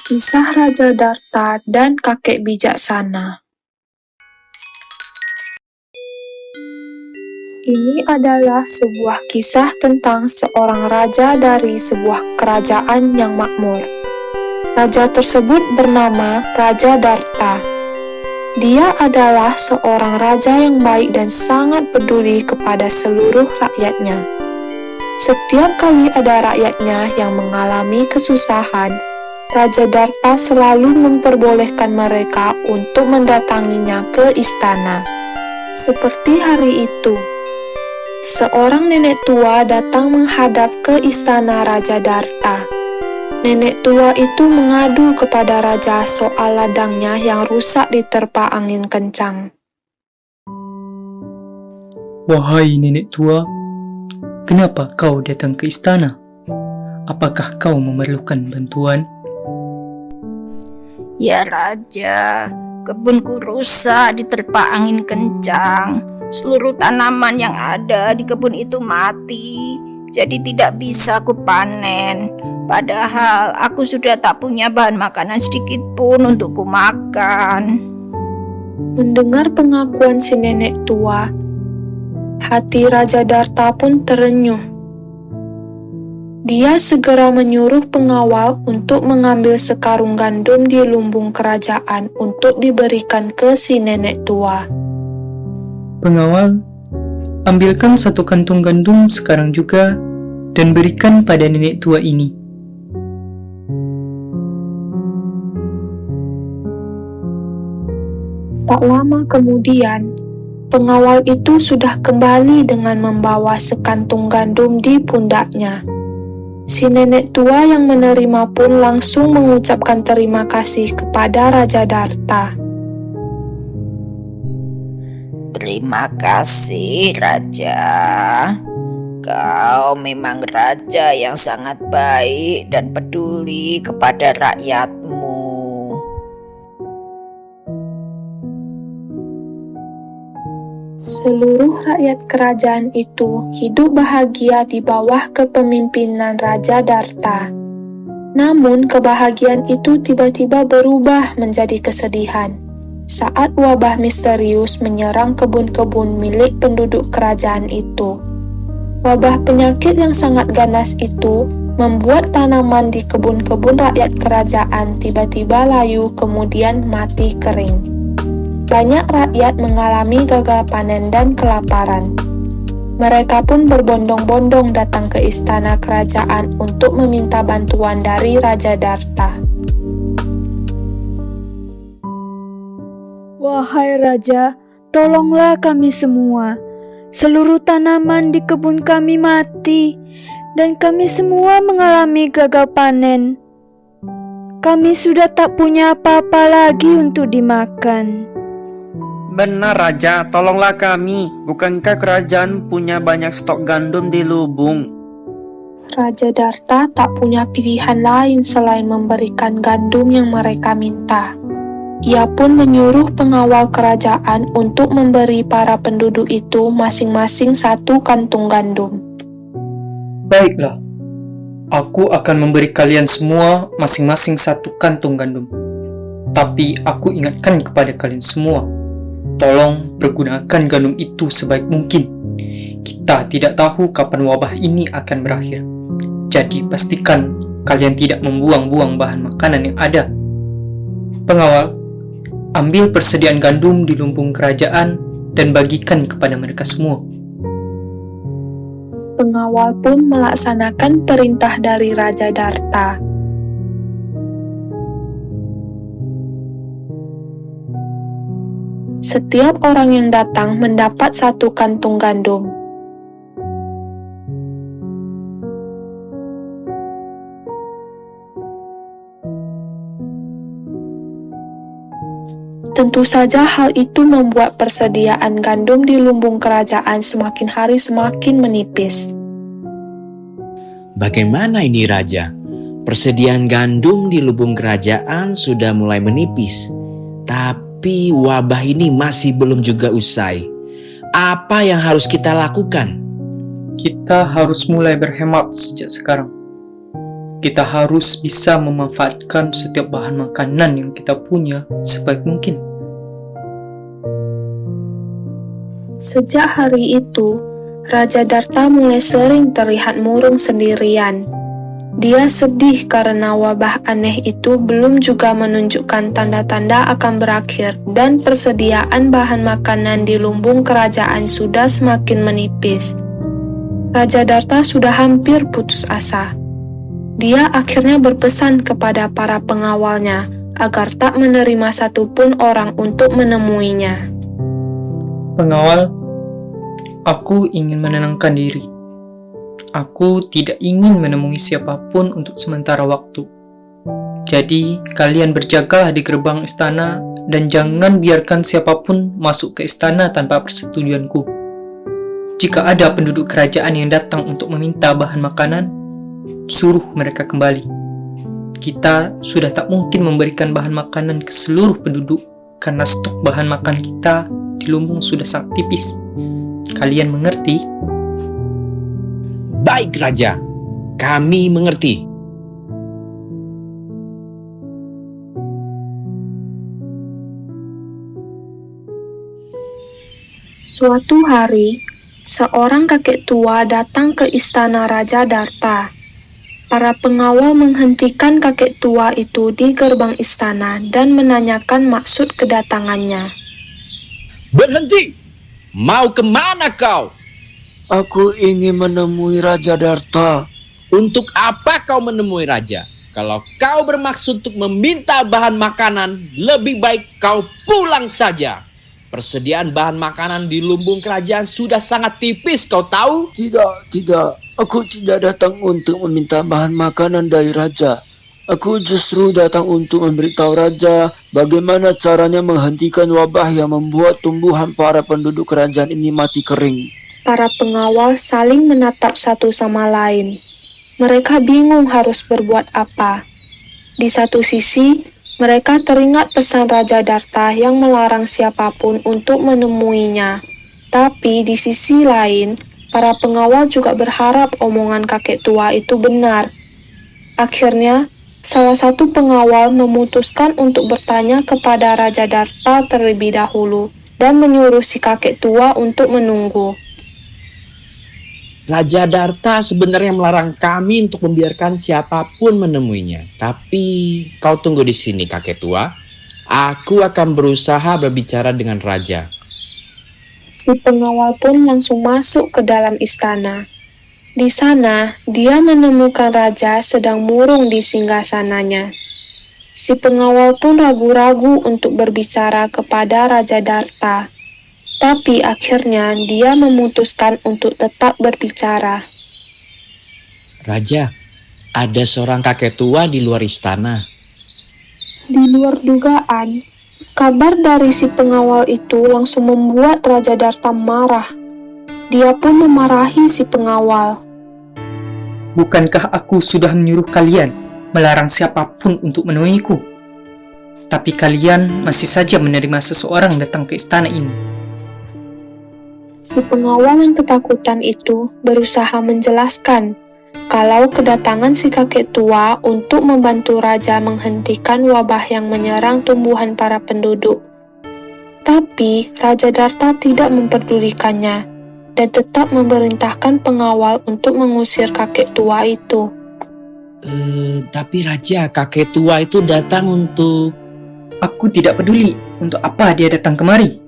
Kisah Raja Darta dan Kakek Bijaksana. Ini adalah sebuah kisah tentang seorang raja dari sebuah kerajaan yang makmur. Raja tersebut bernama Raja Darta. Dia adalah seorang raja yang baik dan sangat peduli kepada seluruh rakyatnya. Setiap kali ada rakyatnya yang mengalami kesusahan, Raja Darta selalu memperbolehkan mereka untuk mendatanginya ke istana. Seperti hari itu, seorang nenek tua datang menghadap ke istana Raja Darta. Nenek tua itu mengadu kepada raja soal ladangnya yang rusak diterpa angin kencang. Wahai nenek tua, kenapa kau datang ke istana? Apakah kau memerlukan bantuan? Ya Raja, kebunku rusak diterpa angin kencang. Seluruh tanaman yang ada di kebun itu mati, jadi tidak bisa aku panen. Padahal aku sudah tak punya bahan makanan sedikit pun untuk ku makan. Mendengar pengakuan si nenek tua, hati Raja Darta pun terenyuh. Dia segera menyuruh pengawal untuk mengambil sekarung gandum di lumbung kerajaan untuk diberikan ke si nenek tua. Pengawal, ambilkan satu kantung gandum sekarang juga dan berikan pada nenek tua ini. Tak lama kemudian, pengawal itu sudah kembali dengan membawa sekantung gandum di pundaknya. Si nenek tua yang menerima pun langsung mengucapkan terima kasih kepada Raja Darta. Terima kasih Raja. Kau memang raja yang sangat baik dan peduli kepada rakyatmu. Seluruh rakyat kerajaan itu hidup bahagia di bawah kepemimpinan Raja Darta. Namun kebahagiaan itu tiba-tiba berubah menjadi kesedihan saat wabah misterius menyerang kebun-kebun milik penduduk kerajaan itu. Wabah penyakit yang sangat ganas itu membuat tanaman di kebun-kebun rakyat kerajaan tiba-tiba layu kemudian mati kering. Banyak rakyat mengalami gagal panen dan kelaparan. Mereka pun berbondong-bondong datang ke istana kerajaan untuk meminta bantuan dari Raja Darta. Wahai Raja, tolonglah kami semua. Seluruh tanaman di kebun kami mati, dan kami semua mengalami gagal panen. Kami sudah tak punya apa-apa lagi untuk dimakan. Benar Raja, tolonglah kami. Bukankah kerajaan punya banyak stok gandum di lubung? Raja Darta tak punya pilihan lain selain memberikan gandum yang mereka minta. Ia pun menyuruh pengawal kerajaan untuk memberi para penduduk itu masing-masing satu kantung gandum. Baiklah, aku akan memberi kalian semua masing-masing satu kantung gandum. Tapi aku ingatkan kepada kalian semua, tolong pergunakan gandum itu sebaik mungkin. Kita tidak tahu kapan wabah ini akan berakhir. Jadi pastikan kalian tidak membuang-buang bahan makanan yang ada. Pengawal, ambil persediaan gandum di lumbung kerajaan dan bagikan kepada mereka semua. Pengawal pun melaksanakan perintah dari Raja Darta. Setiap orang yang datang mendapat satu kantung gandum. Tentu saja hal itu membuat persediaan gandum di lumbung kerajaan semakin hari semakin menipis. Bagaimana ini Raja? Persediaan gandum di lumbung kerajaan sudah mulai menipis. Tapi wabah ini masih belum juga usai. Apa yang harus kita lakukan? Kita harus mulai berhemat sejak sekarang. Kita harus bisa memanfaatkan setiap bahan makanan yang kita punya sebaik mungkin. Sejak hari itu, Raja Darta mulai sering terlihat murung sendirian. Dia sedih karena wabah aneh itu belum juga menunjukkan tanda-tanda akan berakhir dan persediaan bahan makanan di lumbung kerajaan sudah semakin menipis. Raja Darta sudah hampir putus asa. Dia akhirnya berpesan kepada para pengawalnya agar tak menerima satupun orang untuk menemuinya. Pengawal, aku ingin menenangkan diri. Aku tidak ingin menemui siapapun untuk sementara waktu. Jadi, kalian berjagalah di gerbang istana dan jangan biarkan siapapun masuk ke istana tanpa persetujuanku. Jika ada penduduk kerajaan yang datang untuk meminta bahan makanan, suruh mereka kembali. Kita sudah tak mungkin memberikan bahan makanan ke seluruh penduduk karena stok bahan makan kita di lumbung sudah sangat tipis. Kalian mengerti? Baik, Raja. Kami mengerti. Suatu hari, seorang kakek tua datang ke istana Raja Darta. Para pengawal menghentikan kakek tua itu di gerbang istana dan menanyakan maksud kedatangannya. Berhenti! Mau kemana kau? Aku ingin menemui Raja Darta. Untuk apa kau menemui Raja? Kalau kau bermaksud untuk meminta bahan makanan, lebih baik kau pulang saja. Persediaan bahan makanan di lumbung kerajaan sudah sangat tipis, kau tahu? Tidak. Aku tidak datang untuk meminta bahan makanan dari Raja. Aku justru datang untuk memberitahu Raja bagaimana caranya menghentikan wabah yang membuat tumbuhan para penduduk kerajaan ini mati kering. Para pengawal saling menatap satu sama lain. Mereka bingung harus berbuat apa. Di satu sisi, mereka teringat pesan Raja Darta yang melarang siapapun untuk menemuinya. Tapi di sisi lain, para pengawal juga berharap omongan kakek tua itu benar. Akhirnya, salah satu pengawal memutuskan untuk bertanya kepada Raja Darta terlebih dahulu dan menyuruh si kakek tua untuk menunggu. Raja Darta sebenarnya melarang kami untuk membiarkan siapapun menemuinya. Tapi kau tunggu di sini, kakek tua. Aku akan berusaha berbicara dengan Raja. Si pengawal pun langsung masuk ke dalam istana. Di sana, dia menemukan Raja sedang murung di singgasananya. Si pengawal pun ragu-ragu untuk berbicara kepada Raja Darta. Tapi akhirnya dia memutuskan untuk tetap berbicara. Raja, ada seorang kakek tua di luar istana. Di luar dugaan, kabar dari si pengawal itu langsung membuat Raja Darta marah. Dia pun memarahi si pengawal. Bukankah aku sudah menyuruh kalian melarang siapapun untuk menemuiku? Tapi kalian masih saja menerima seseorang datang ke istana ini. Si pengawal yang ketakutan itu berusaha menjelaskan kalau kedatangan si kakek tua untuk membantu Raja menghentikan wabah yang menyerang tumbuhan para penduduk. Tapi Raja Darta tidak memperdulikannya dan tetap memerintahkan pengawal untuk mengusir kakek tua itu. Tapi Raja, kakek tua itu datang untuk... Aku tidak peduli untuk apa dia datang kemari.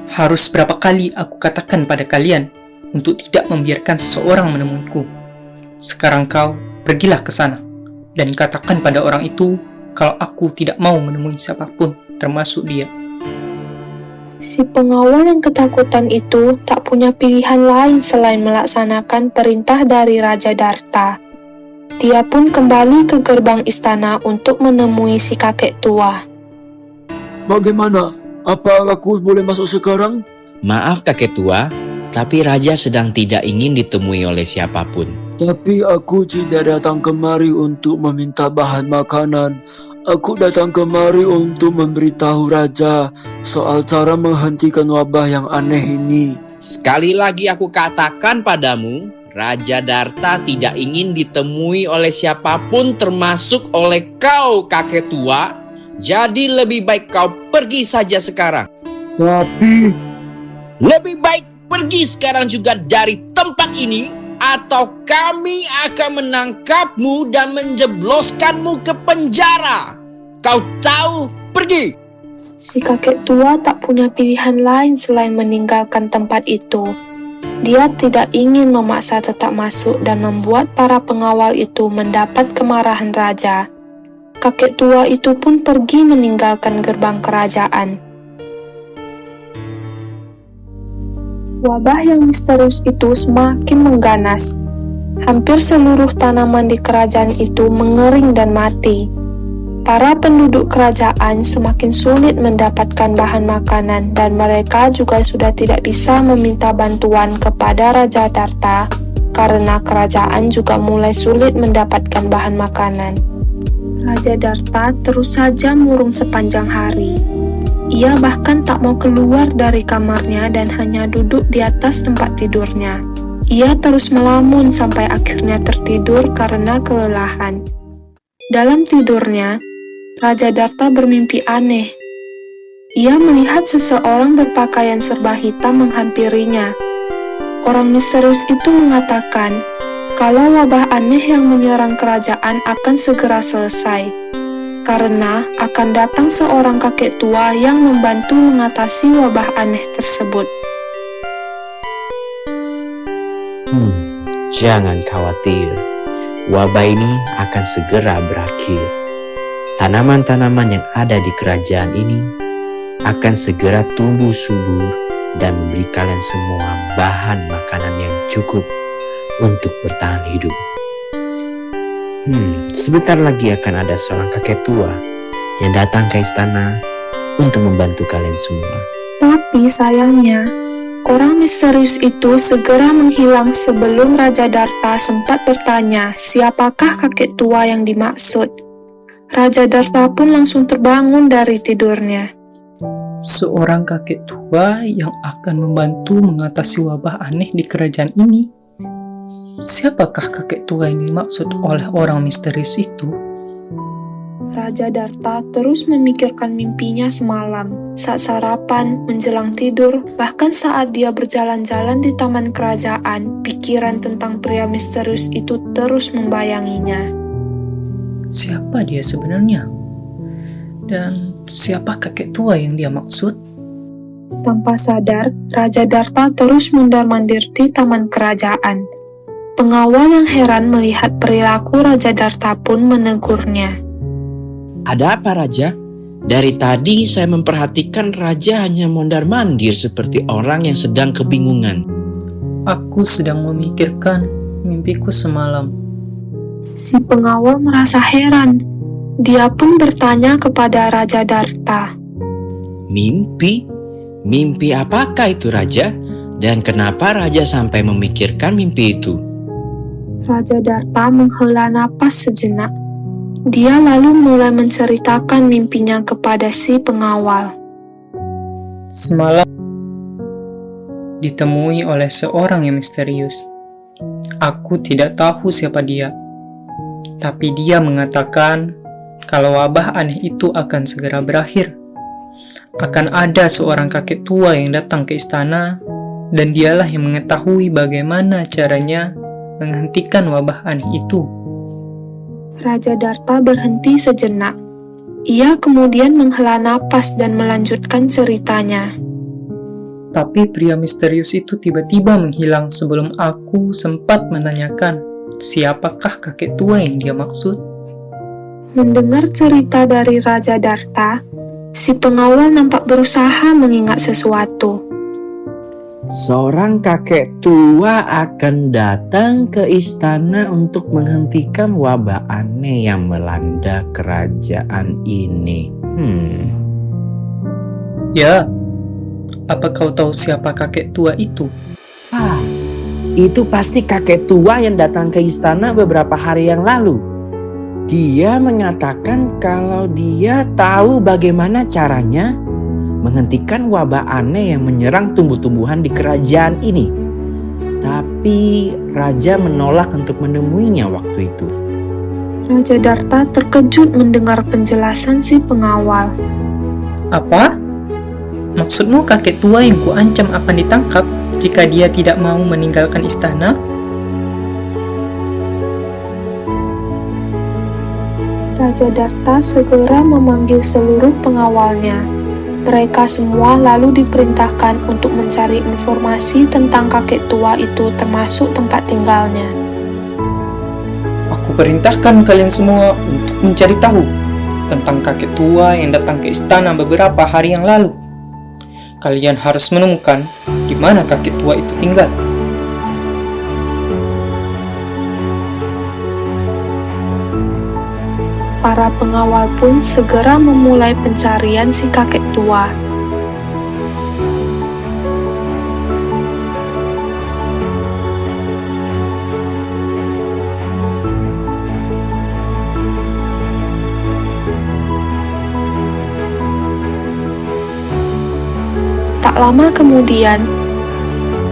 Harus berapa kali aku katakan pada kalian untuk tidak membiarkan seseorang menemuiku. Sekarang kau pergilah ke sana dan katakan pada orang itu kalau aku tidak mau menemui siapapun, termasuk dia. Si pengawal yang ketakutan itu tak punya pilihan lain selain melaksanakan perintah dari Raja Darta. Dia pun kembali ke gerbang istana untuk menemui si kakek tua. Bagaimana? Apa aku boleh masuk sekarang? Maaf kakek tua, tapi Raja sedang tidak ingin ditemui oleh siapapun. Tapi aku tidak datang kemari untuk meminta bahan makanan. Aku datang kemari untuk memberitahu Raja soal cara menghentikan wabah yang aneh ini. Sekali lagi aku katakan padamu, Raja Darta tidak ingin ditemui oleh siapapun termasuk oleh kau kakek tua. Jadi lebih baik kau pergi saja sekarang. Tapi Lebih baik pergi sekarang juga dari tempat ini, atau kami akan menangkapmu dan menjebloskanmu ke penjara. Kau tahu? Pergi! Si kakek tua tak punya pilihan lain selain meninggalkan tempat itu. Dia tidak ingin memaksa tetap masuk dan membuat para pengawal itu mendapat kemarahan raja. Kakek tua itu pun pergi meninggalkan gerbang kerajaan. Wabah yang misterius itu semakin mengganas. Hampir seluruh tanaman di kerajaan itu mengering dan mati. Para penduduk kerajaan semakin sulit mendapatkan bahan makanan dan mereka juga sudah tidak bisa meminta bantuan kepada Raja Darta karena kerajaan juga mulai sulit mendapatkan bahan makanan. Raja Darta terus saja murung sepanjang hari. Ia bahkan tak mau keluar dari kamarnya dan hanya duduk di atas tempat tidurnya. Ia terus melamun sampai akhirnya tertidur karena kelelahan. Dalam tidurnya, Raja Darta bermimpi aneh. Ia melihat seseorang berpakaian serba hitam menghampirinya. Orang misterius itu mengatakan kalau wabah aneh yang menyerang kerajaan akan segera selesai, karena akan datang seorang kakek tua yang membantu mengatasi wabah aneh tersebut. Jangan khawatir, wabah ini akan segera berakhir. Tanaman-tanaman yang ada di kerajaan ini akan segera tumbuh subur dan memberi kalian semua bahan makanan yang cukup untuk bertahan hidup. Sebentar lagi akan ada seorang kakek tua yang datang ke istana untuk membantu kalian semua. Tapi sayangnya, orang misterius itu segera menghilang sebelum Raja Darta sempat bertanya siapakah kakek tua yang dimaksud. Raja Darta pun langsung terbangun dari tidurnya. Seorang kakek tua yang akan membantu mengatasi wabah aneh di kerajaan ini. Siapakah kakek tua yang dimaksud oleh orang misterius itu? Raja Darta terus memikirkan mimpinya semalam, saat sarapan, menjelang tidur, bahkan saat dia berjalan-jalan di taman kerajaan, pikiran tentang pria misterius itu terus membayanginya. Siapa dia sebenarnya? Dan siapa kakek tua yang dia maksud? Tanpa sadar, Raja Darta terus mondar-mandir di taman kerajaan. Pengawal yang heran melihat perilaku Raja Darta pun menegurnya. Ada apa, Raja? Dari tadi saya memperhatikan Raja hanya mondar-mandir seperti orang yang sedang kebingungan. Aku sedang memikirkan mimpiku semalam. Si pengawal merasa heran. Dia pun bertanya kepada Raja Darta. Mimpi? Mimpi apakah itu, Raja? Dan kenapa Raja sampai memikirkan mimpi itu? Raja Darta menghela napas sejenak. Dia lalu mulai menceritakan mimpinya kepada si pengawal. Semalam ditemui oleh seorang yang misterius. Aku tidak tahu siapa dia. Tapi dia mengatakan kalau wabah aneh itu akan segera berakhir. Akan ada seorang kakek tua yang datang ke istana dan dialah yang mengetahui bagaimana caranya menghentikan wabah aneh itu. Raja Darta berhenti sejenak. Ia kemudian menghela napas dan melanjutkan ceritanya. Tapi pria misterius itu tiba-tiba menghilang sebelum aku sempat menanyakan siapakah kakek tua yang dia maksud. Mendengar cerita dari Raja Darta, si pengawal nampak berusaha mengingat sesuatu. Seorang kakek tua akan datang ke istana untuk menghentikan wabah aneh yang melanda kerajaan ini. Ya, apa kau tahu siapa kakek tua itu? Itu pasti kakek tua yang datang ke istana beberapa hari yang lalu. Dia mengatakan kalau dia tahu bagaimana caranya menghentikan wabah aneh yang menyerang tumbuh-tumbuhan di kerajaan ini. Tapi raja menolak untuk menemuinya waktu itu. Raja Darta terkejut mendengar penjelasan si pengawal. Apa? Maksudmu kakek tua yang kuancam akan ditangkap jika dia tidak mau meninggalkan istana? Raja Darta segera memanggil seluruh pengawalnya. Mereka semua lalu diperintahkan untuk mencari informasi tentang kakek tua itu termasuk tempat tinggalnya. Aku perintahkan kalian semua untuk mencari tahu tentang kakek tua yang datang ke istana beberapa hari yang lalu. Kalian harus menemukan di mana kakek tua itu tinggal. Para pengawal pun segera memulai pencarian si kakek tua. Tak lama kemudian,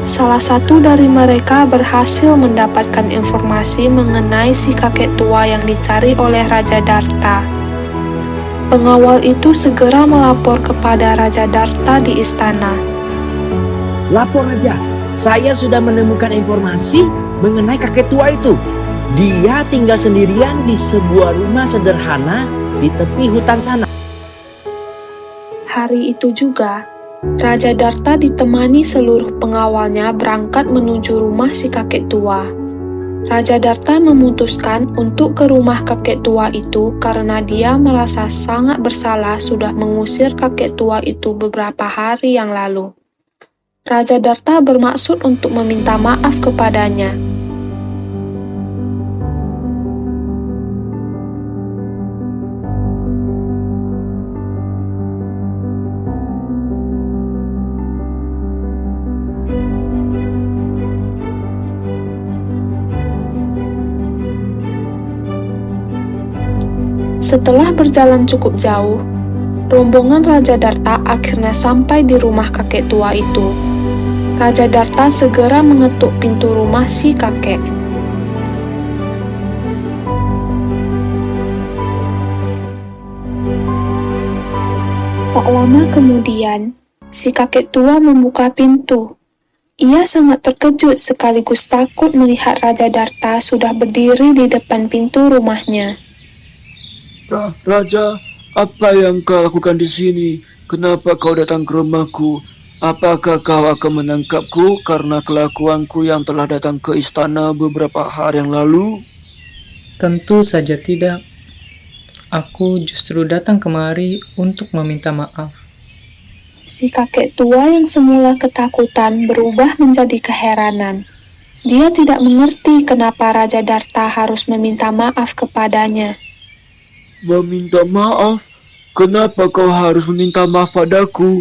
salah satu dari mereka berhasil mendapatkan informasi mengenai si kakek tua yang dicari oleh Raja Darta. Pengawal itu segera melapor kepada Raja Darta di istana. Lapor Raja, saya sudah menemukan informasi mengenai kakek tua itu. Dia tinggal sendirian di sebuah rumah sederhana di tepi hutan sana. Hari itu juga, Raja Darta ditemani seluruh pengawalnya berangkat menuju rumah si kakek tua. Raja Darta memutuskan untuk ke rumah kakek tua itu karena dia merasa sangat bersalah sudah mengusir kakek tua itu beberapa hari yang lalu. Raja Darta bermaksud untuk meminta maaf kepadanya. Setelah berjalan cukup jauh, rombongan Raja Darta akhirnya sampai di rumah kakek tua itu. Raja Darta segera mengetuk pintu rumah si kakek. Tak lama kemudian, si kakek tua membuka pintu. Ia sangat terkejut sekaligus takut melihat Raja Darta sudah berdiri di depan pintu rumahnya. Raja, apa yang kau lakukan di sini? Kenapa kau datang ke rumahku? Apakah kau akan menangkapku karena kelakuanku yang telah datang ke istana beberapa hari yang lalu? Tentu saja tidak. Aku justru datang kemari untuk meminta maaf. Si kakek tua yang semula ketakutan berubah menjadi keheranan. Dia tidak mengerti kenapa Raja Darta harus meminta maaf kepadanya. Meminta maaf? Kenapa kau harus meminta maaf padaku?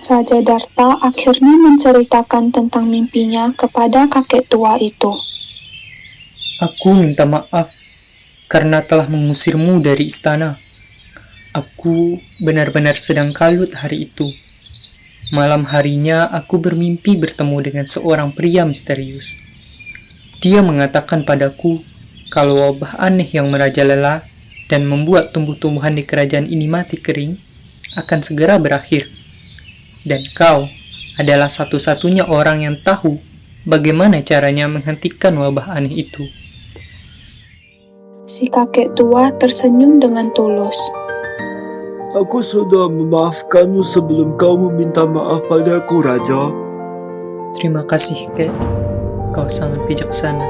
Raja Darta akhirnya menceritakan tentang mimpinya kepada kakek tua itu. Aku minta maaf karena telah mengusirmu dari istana. Aku benar-benar sedang kalut hari itu. Malam harinya aku bermimpi bertemu dengan seorang pria misterius. Dia mengatakan padaku kalau wabah aneh yang merajalela dan membuat tumbuh-tumbuhan di kerajaan ini mati kering akan segera berakhir. Dan kau adalah satu-satunya orang yang tahu bagaimana caranya menghentikan wabah aneh itu. Si kakek tua tersenyum dengan tulus. Aku sudah memaafkanmu sebelum kau meminta maaf padaku, Raja. Terima kasih, Kek. Kau sangat bijaksana.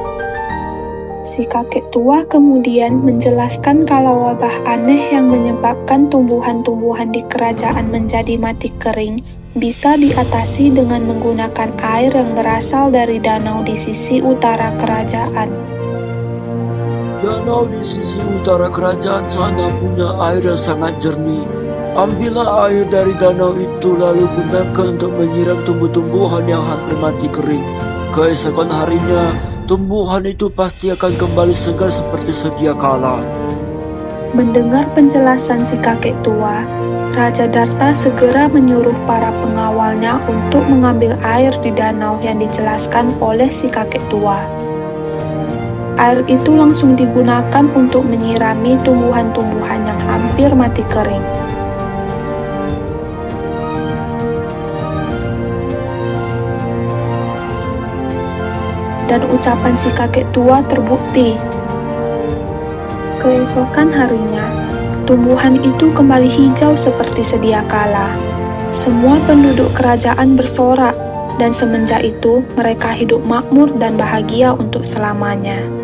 Si kakek tua kemudian menjelaskan kalau wabah aneh yang menyebabkan tumbuhan-tumbuhan di kerajaan menjadi mati kering bisa diatasi dengan menggunakan air yang berasal dari danau di sisi utara kerajaan. Danau di sisi utara kerajaan sana punya air yang sangat jernih. Ambillah air dari danau itu lalu gunakan untuk menyiram tumbuh-tumbuhan yang hampir mati kering. Keesokan harinya, tumbuhan itu pasti akan kembali segar seperti sedia kala. Mendengar penjelasan si kakek tua, Raja Darta segera menyuruh para pengawalnya untuk mengambil air di danau yang dijelaskan oleh si kakek tua. Air itu langsung digunakan untuk menyirami tumbuhan-tumbuhan yang hampir mati kering. Dan ucapan si kakek tua terbukti. Keesokan harinya, tumbuhan itu kembali hijau seperti sedia kala. Semua penduduk kerajaan bersorak, dan semenjak itu mereka hidup makmur dan bahagia untuk selamanya.